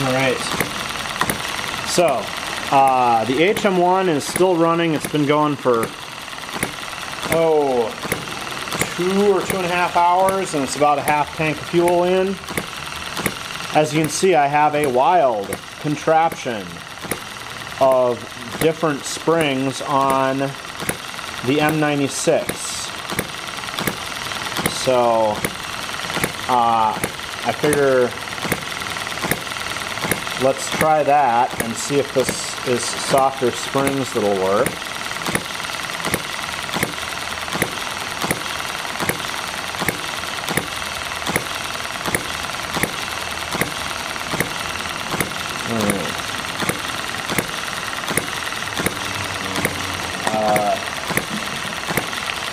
Alright, so the HM-01 is still running. It's been going for 2 or 2.5 hours, and it's about a half tank of fuel in. As you can see, I have a wild contraption of different springs on the M96. So I figure let's try that and see if this is softer springs that'll work.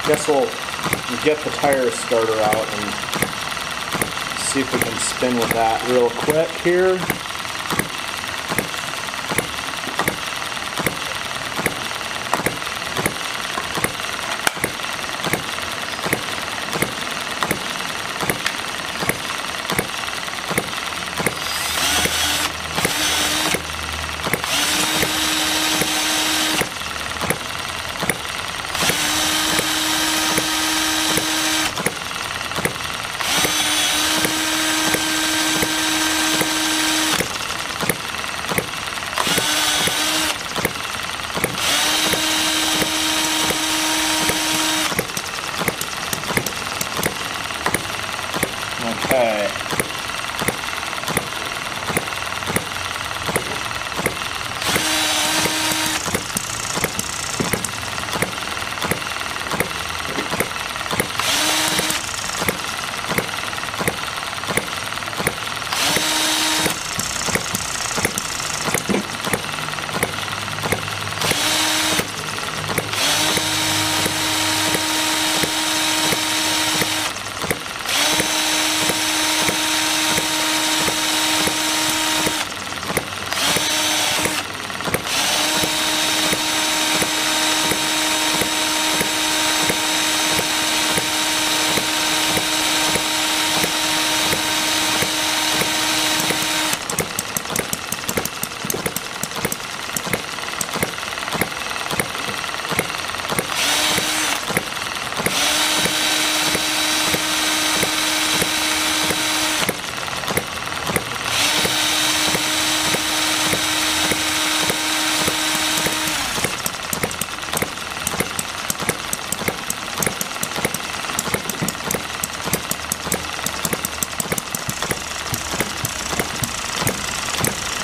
Guess we'll get the tire starter out and see if we can spin with that real quick here. Okay.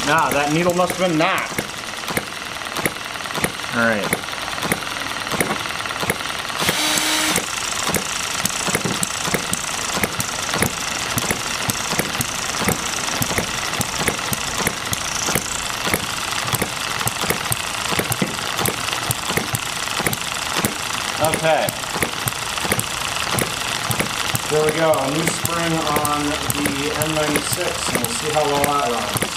Nah, that needle must have been knocked. Alright. Okay. There we go, a new spring on the M96, and we'll see how well that runs.